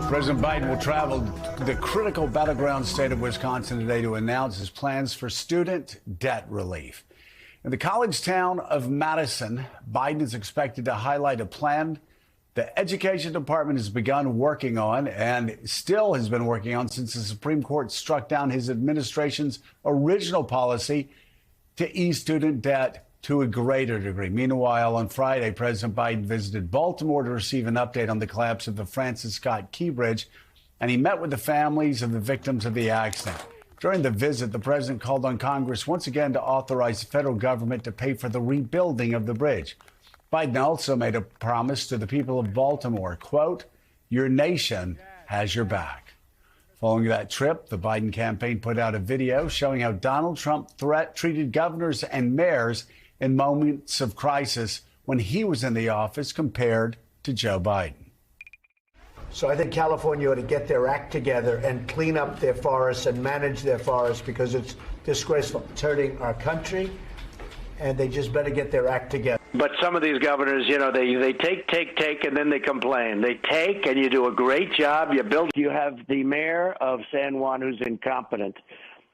President Biden will travel to the critical battleground state of Wisconsin today to announce his plans for student debt relief. In the college town of Madison, Biden is expected to highlight a plan the Education Department has begun working on and still has been working on since the Supreme Court struck down his administration's original policy to ease student debt to a greater degree. Meanwhile, on Friday, President Biden visited Baltimore to receive an update on the collapse of the Francis Scott Key Bridge, and he met with the families of the victims of the accident. During the visit, the president called on Congress once again to authorize the federal government to pay for the rebuilding of the bridge. Biden also made a promise to the people of Baltimore, quote, "Your nation has your back." Following that trip, the Biden campaign put out a video showing how Donald Trump treated governors and mayors in moments of crisis when he was in the office compared to Joe Biden. So I think California ought to get their act together and clean up their forests and manage their forests because it's disgraceful. It's hurting our country, and they just better get their act together. But some of these governors, you know, they take, and then they complain. They take, and you do a great job. You have the mayor of San Juan who's incompetent.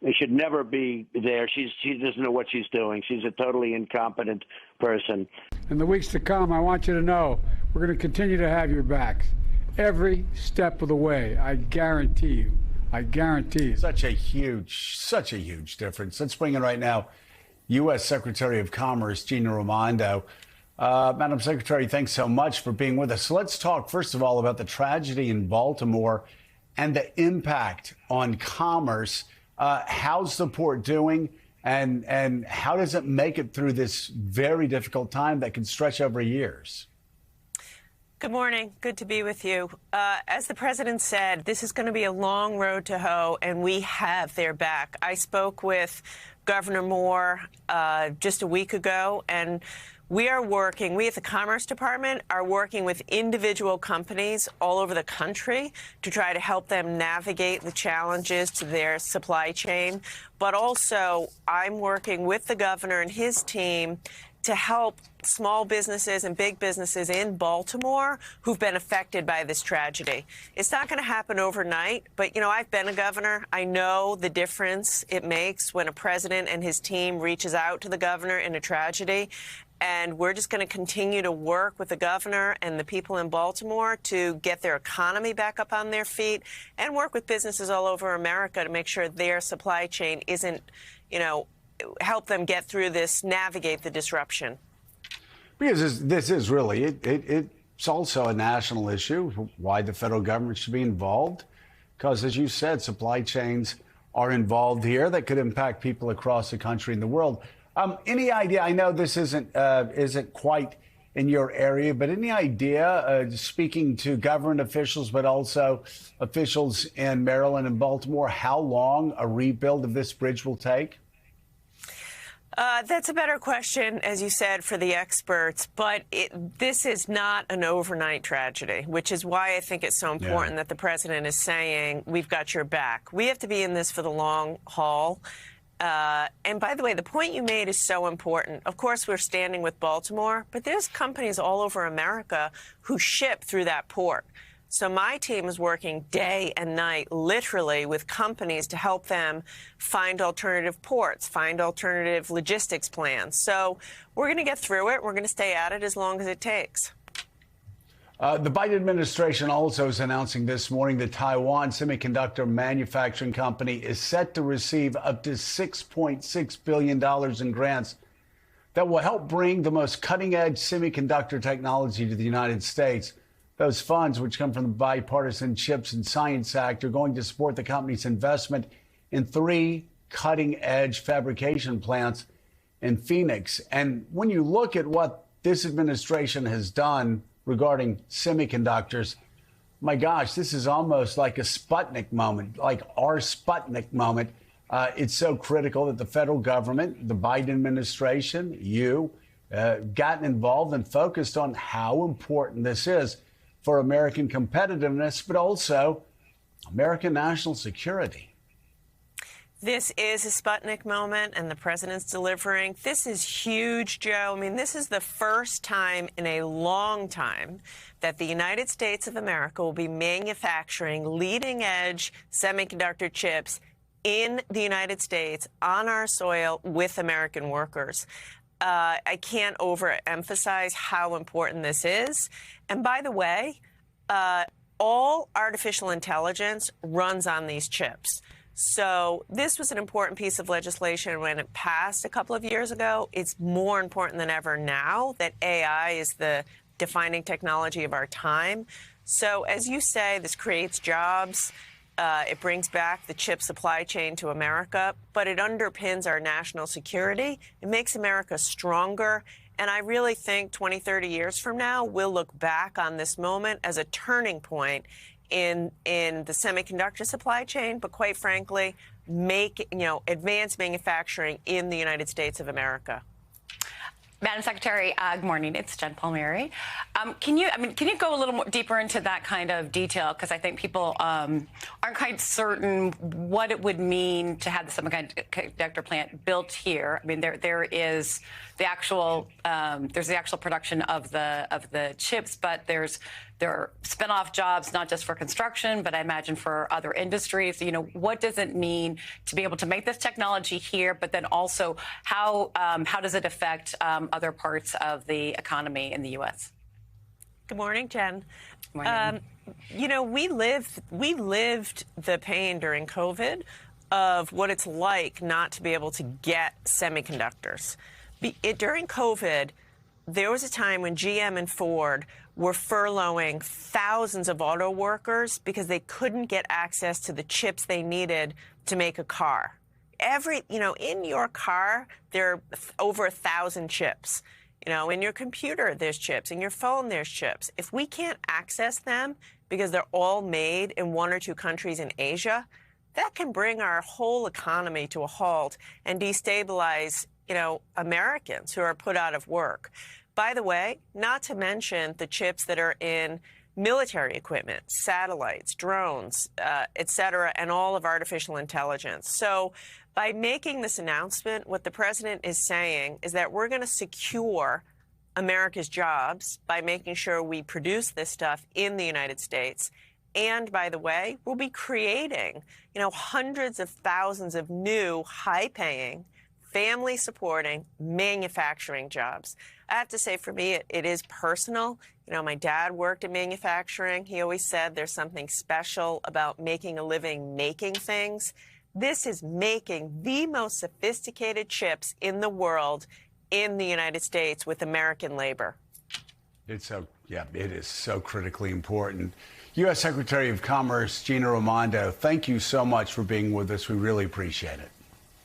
They should never be there. She doesn't know what she's doing. She's a totally incompetent person. In the weeks to come, I want you to know we're going to continue to have your backs every step of the way. I guarantee you. I guarantee you. Such a huge difference. Let's bring in right now U.S. Secretary of Commerce, Gina Raimondo. Madam Secretary, thanks so much for being with us. So let's talk, first of all, about the tragedy in Baltimore and the impact on commerce. How's the port doing, and how does it make it through this very difficult time that can stretch over years? Good morning. Good to be with you. As the president said, this is going to be a long road to hoe, and we have their back. I spoke with Governor Moore just a week ago, and we at the Commerce Department are working with individual companies all over the country to try to help them navigate the challenges to their supply chain. But also, I'm working with the governor and his team to help small businesses and big businesses in Baltimore who've been affected by this tragedy. It's not going to happen overnight, but, you know, I've been a governor. I know the difference it makes when a president and his team reaches out to the governor in a tragedy. And we're just going to continue to work with the governor and the people in Baltimore to get their economy back up on their feet and work with businesses all over America to make sure their supply chain isn't, you know, help them get through this, navigate the disruption. Because this is really, it's also a national issue, why the federal government should be involved. Because, as you said, supply chains are involved here that could impact people across the country and the world. Any idea, I know this isn't quite in your area, but any idea, speaking to government officials, but also officials in Maryland and Baltimore, how long a rebuild of this bridge will take? That's a better question, as you said, for the experts. But this is not an overnight tragedy, which is why I think it's so important that the president is saying, we've got your back. We have to be in this for the long haul. And by the way, the point you made is so important. Of course, we're standing with Baltimore, but there's companies all over America who ship through that port. So my team is working day and night, literally, with companies to help them find alternative ports, find alternative logistics plans. So we're going to get through it. We're going to stay at it as long as it takes. The Biden administration also is announcing this morning that Taiwan Semiconductor Manufacturing Company is set to receive up to $6.6 billion in grants that will help bring the most cutting-edge semiconductor technology to the United States. Those funds, which come from the Bipartisan Chips and Science Act, are going to support the company's investment in 3 cutting-edge fabrication plants in Phoenix. And when you look at what this administration has done regarding semiconductors, my gosh, this is almost like a Sputnik moment, like our Sputnik moment. It's so critical that the federal government, the Biden administration, gotten involved and focused on how important this is for American competitiveness, but also American national security. This is a Sputnik moment, and the president's delivering. This is huge, Joe. I mean, this is the first time in a long time that the United States of America will be manufacturing leading-edge semiconductor chips in the United States, on our soil, with American workers. I can't overemphasize how important this is. And by the way, all artificial intelligence runs on these chips. So this was an important piece of legislation when it passed a couple of years ago. It's more important than ever now that AI is the defining technology of our time. So as you say, this creates jobs. It brings back the chip supply chain to America, but it underpins our national security. It makes America stronger. And I really think 20, 30 years from now, we'll look back on this moment as a turning point in the semiconductor supply chain, but quite frankly, advance manufacturing in the United States of America. Madam Secretary, good morning. It's Jen Palmieri. Can you go a little more deeper into that kind of detail? Because I think people aren't quite certain what it would mean to have the semiconductor plant built here. I mean, there is the actual there's the actual production of the chips, but there are spin-off jobs not just for construction, but I imagine for other industries. You know, what does it mean to be able to make this technology here, but then also how does it affect other parts of the economy in the U.S.? Good morning, Jen. Good morning. You know, we lived the pain during COVID of what it's like not to be able to get semiconductors. During COVID, there was a time when GM and Ford were furloughing thousands of auto workers because they couldn't get access to the chips they needed to make a car. In your car, there are over 1,000 chips. You know, in your computer, there's chips. In your phone, there's chips. If we can't access them because they're all made in one or two countries in Asia, that can bring our whole economy to a halt and destabilize, Americans who are put out of work. By the way, not to mention the chips that are in military equipment, satellites, drones, et cetera, and all of artificial intelligence. So by making this announcement, what the president is saying is that we're going to secure America's jobs by making sure we produce this stuff in the United States. And by the way, we'll be creating, hundreds of thousands of new high-paying, family-supporting manufacturing jobs. I have to say, for me, it is personal. My dad worked in manufacturing. He always said there's something special about making a living making things. This is making the most sophisticated chips in the world in the United States with American labor. It is so critically important. U.S. Secretary of Commerce Gina Raimondo, thank you so much for being with us. We really appreciate it.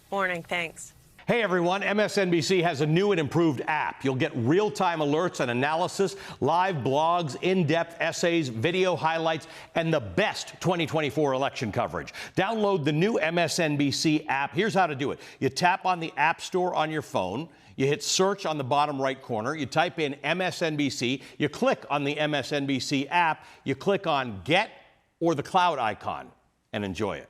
Morning. Thanks. Hey everyone, MSNBC has a new and improved app. You'll get real-time alerts and analysis, live blogs, in-depth essays, video highlights, and the best 2024 election coverage. Download the new MSNBC app. Here's how to do it. You tap on the App Store on your phone. You hit search on the bottom right corner. You type in MSNBC. You click on the MSNBC app. You click on Get or the cloud icon and enjoy it.